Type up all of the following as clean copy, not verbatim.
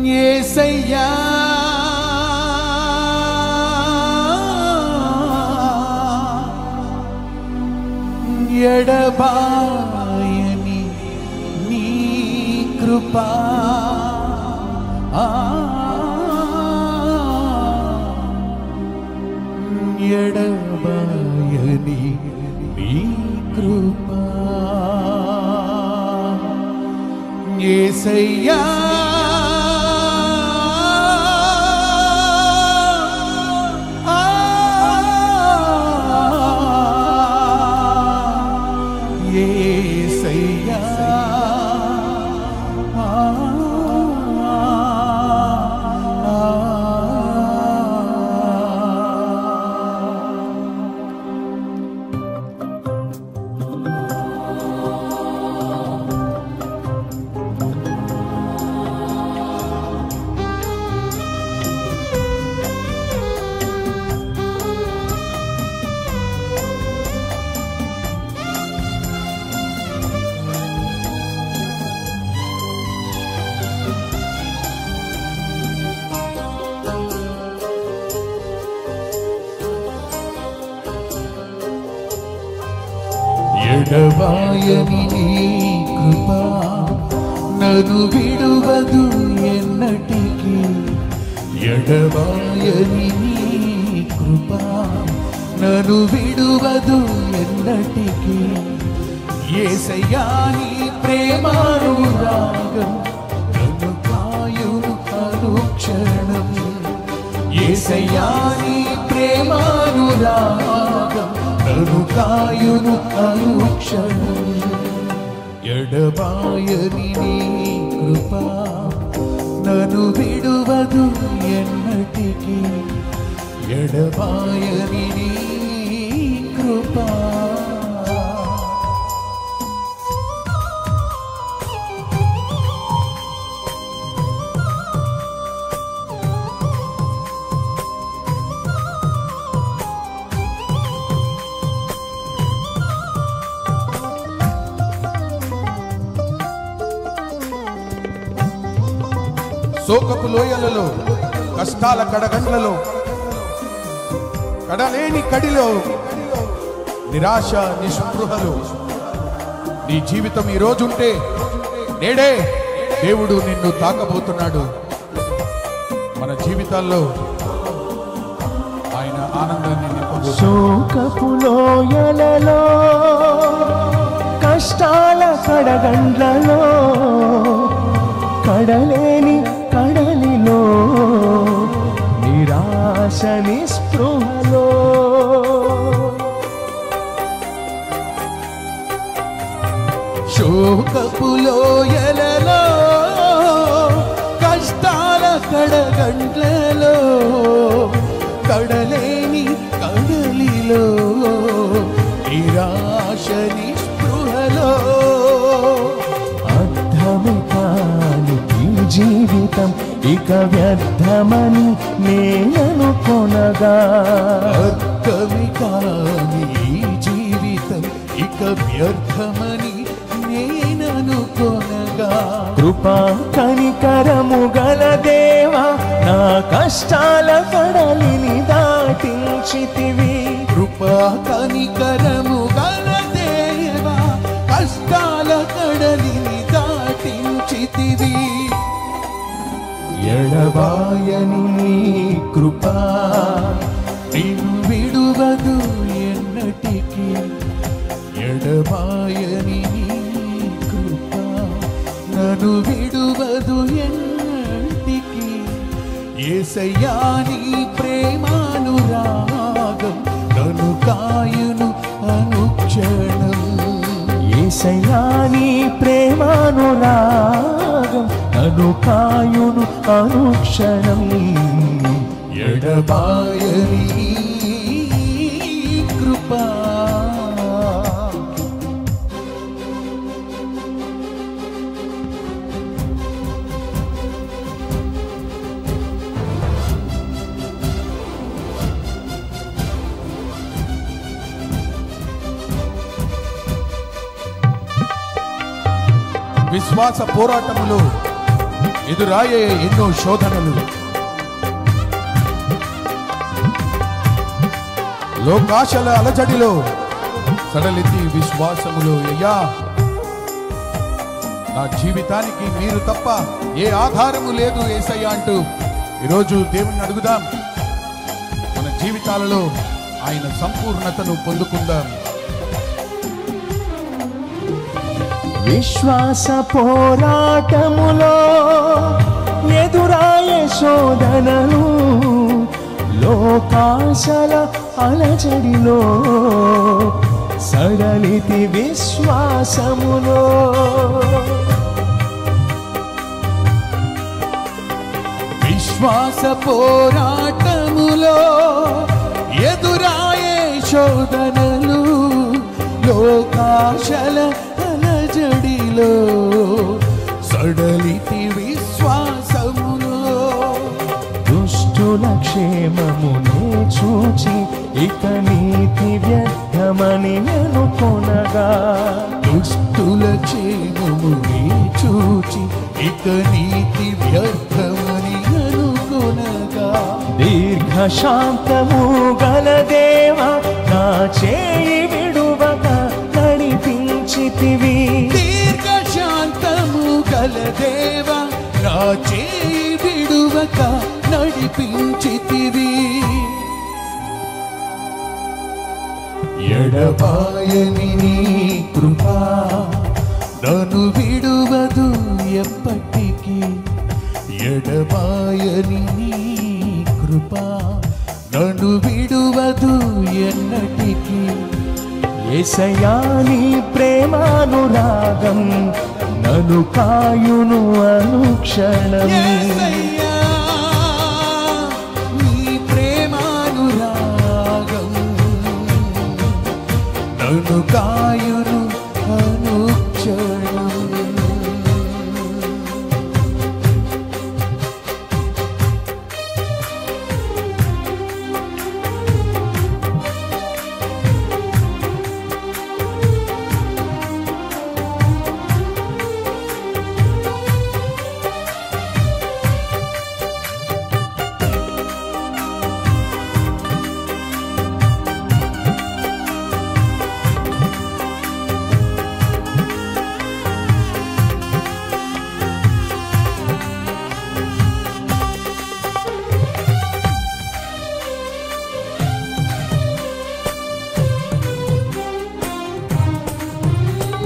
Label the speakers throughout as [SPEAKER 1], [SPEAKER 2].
[SPEAKER 1] యేసయ్యా ఎడబాయని నీ కృపా ఎడబాయని నీ కృపా యేసయ్యా ఎడబాయని నీ కృపా నన్ను విడువదు ఎన్నటికీ ఎడబాయని నీ కృపా నన్ను విడువదు ఎన్నటికీ యేసయ్యా నీ ప్రేమానురాగం నన్ను కాయును అనుక్షణం యేసయ్యా నీ ప్రేమానురాగం నన్ను కాయును అనుక్షణం ఎడబాయని నీ కృపా నన్ను విడువదు ఎన్నటికీ ఎడబాయని నీ కృపా శోకపు లోయలలో కష్టాల కడగండ్లలో కడలేని కడిలో నిరాశ నిస్పృహలు నీ జీవితం ఈ రోజుంటే నేడే దేవుడు నిన్ను తాకబోతున్నాడు. మన జీవితాల్లో ఆయన ఆనందాన్ని నింపబోతున్నాడు.
[SPEAKER 2] శోకపు లోయలలో కష్టాల కడగండ్లలో కడలేని కడలిలో నిరాశ నిస్పృహలో
[SPEAKER 1] శోకపు లోయలలో కష్టాల కడగండ్లలో కడలేని కడలిలో నిరాశ నిస్పృహలో
[SPEAKER 2] అర్థమే కాని ఈ జీవితం ఇక వ్యర్థమని నేననుకొనగా
[SPEAKER 1] అర్థమే కాని ఈ జీవితం ఇక వ్యర్థమని నేననుకొనగా
[SPEAKER 2] కృపా కనికరము గల దేవా నా కష్టాల కడలిని దాటించితివి.
[SPEAKER 1] కృపా కనికరము గల దేవా కష్టాల కడలిని దాటించితివి. ఎడబాయని నీ కృపా నిన్ను విడువదు ఎన్నటికీ ఎడబాయని నీ కృపా నన్ను విడువదు ఎన్నటికీ యేసయ్యా నీ ప్రేమానురాగం నన్ను కాయును అనుక్షణం
[SPEAKER 2] యేసయ్యా నీ ప్రేమానురాగం నన్ను కాయును అనుక్షణం
[SPEAKER 1] ఎడబాయని నీ కృపా విశ్వాస పోరాటములో ఎదురాయే ఎన్నో శోధనలు, లోకాశల అలజడిలో సడలెత్తి విశ్వాసములో, అయ్యా నా జీవితానికి మీరు తప్ప ఏ ఆధారము లేదు యేసయ్యా అంటూ ఈరోజు దేవుణ్ణి అడుగుదాం. మన జీవితాలలో ఆయన సంపూర్ణతను పొందుకుందాం.
[SPEAKER 2] విశ్వాస పోరాటములో ఎదురాయే శోధనలు, లోకాశల అలజడిలో సడలితి విశ్వాసములో.
[SPEAKER 1] విశ్వాస పోరాటములో ఎదురాయే శోధనలు, లోకాశల అలజడిలో సడలితి విశ్వాసములో.
[SPEAKER 2] దుష్టుల క్షేమమునే చూచి ఇక నీతి వ్యర్థమని అనుకొనగా,
[SPEAKER 1] దుష్టుల క్షేమమునే చూచి ఇక నీతి వ్యర్థమని అనుకొనగా,
[SPEAKER 2] దీర్ఘశాంతము గల దేవా నా చేయి విడువక నడిపించితివి.
[SPEAKER 1] దీర్ఘశాంతము గల దేవా నా చేయి విడువక నడిపించితివి. ఎడబాయని నీ కృపా నన్ను విడువదు ఎప్పటికీ. ఎడబాయని నీ కృపా నన్ను విడువదు ఎన్నటికీ.
[SPEAKER 2] యేసయ్యా నీ ప్రేమానురాగం నన్ను కాయును అనుక్షణం.
[SPEAKER 1] యేసయ్యా నీ ప్రేమానురాగం నన్ను కాయును అనుక్షణం.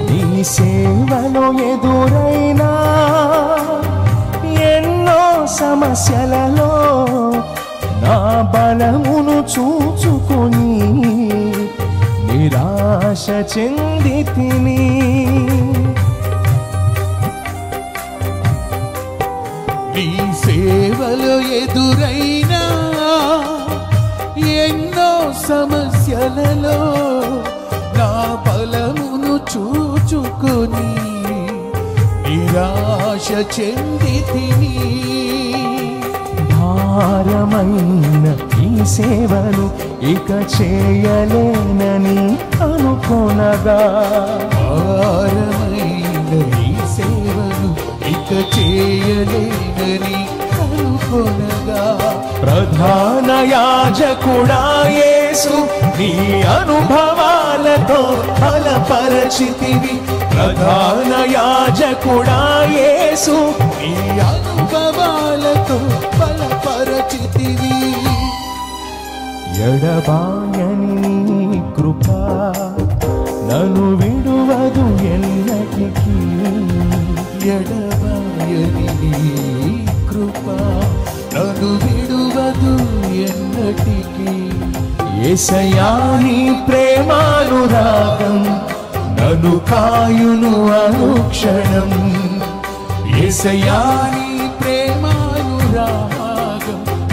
[SPEAKER 2] నీ సేవలో ఎదురైనా ఎన్నో సమస్యలలో నా బలమును చూచుకొని నిరాశ చెందితిని.
[SPEAKER 1] నీ సేవలో ఎదురైనా ఎన్నో సమస్యలలో నా బలమును చూచుకొని నిరాశ చెందితిని.
[SPEAKER 2] భారమైన ఈ సేవను ఇక చేయలేనని అనుకొనగా,
[SPEAKER 1] భారమైన ఈ సేవను ఇక చేయలేనని అనుకొనగా,
[SPEAKER 2] ప్రధాన యాజకుడా యేసు నీ అనుభవాలతో బలపరచితివి. ప్రధాన యాజకుడా యేసు
[SPEAKER 1] నీ అనుభవాలతో బలపరచితివి.
[SPEAKER 2] ఎడబాయని నీ కృప నన్ను విడువదు ఎన్నటికీ.
[SPEAKER 1] ఎడబాయని నీ కృప నన్ను విడువదు ఎన్నటికీ.
[SPEAKER 2] యేసయ్యా నీ ప్రేమానురాగం నన్ను కాయును అనుక్షణం.
[SPEAKER 1] యేసయ్యా నీ ప్రేమానురాగం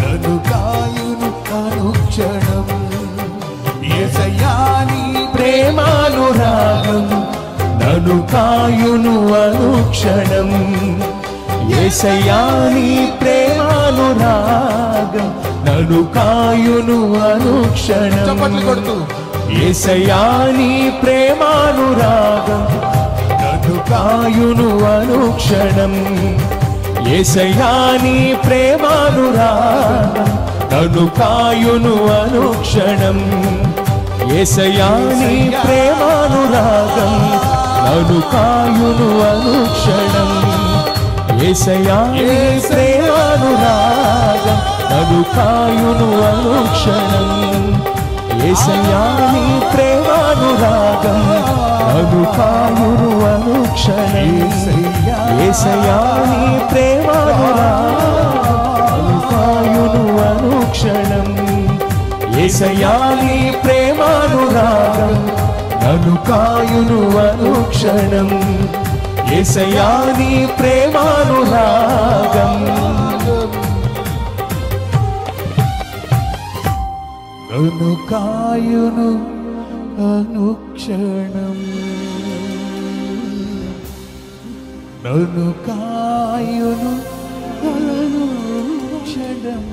[SPEAKER 1] నన్ను కాయును అనుక్షణం. యేసయ్యా నీ
[SPEAKER 2] ప్రేమానురాగం నన్ను కాయును అనుక్షణం. యేసయ్యా నీ ప్రేమానురాగం నన్ను కాయును అనుక్షణం.
[SPEAKER 1] చప్పట్లు కొడుతూ
[SPEAKER 2] యేసయ్యా నీ ప్రేమానురాగం
[SPEAKER 1] నన్ను
[SPEAKER 2] కాయును అనుక్షణం. యేసయ్యా నీ ప్రేమానురాగం నన్ను కాయును అనుక్షణం. యేసయ్యా నీ ప్రేమానురాగం నన్ను కాయును అనుక్షణం. యేసయ్యా నీ ప్రేమానురాగం నన్ను కాయును అనుక్షణం. యేసయ్యా నీ ప్రేమానురాగం నన్ను కాయును అనుక్షణం. యేసయ్యా నీ ప్రేమానురాగం నన్ను కాయును అనుక్షణం. యేసయ్యా నీ ప్రేమానురాగం నన్ను కాయును అనుక్షణం. యేసయ్యా నీ ప్రేమానురాగం నన్ను కాయును అనుక్షణం. నన్ను కాయును అనుక్షణం.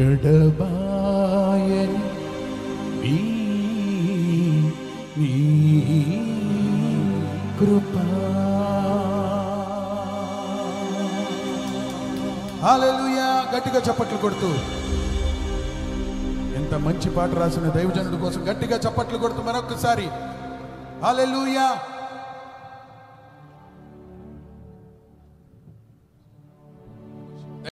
[SPEAKER 2] ఎడబాయని నీ కృపా.
[SPEAKER 1] హల్లెలూయా. గట్టిగా చప్పట్లు కొడుతూ, ఎంత మంచి పాట రాసిన దైవజనుడి కోసం గట్టిగా చప్పట్లు కొడుతూ మరొకసారి హల్లెలూయా.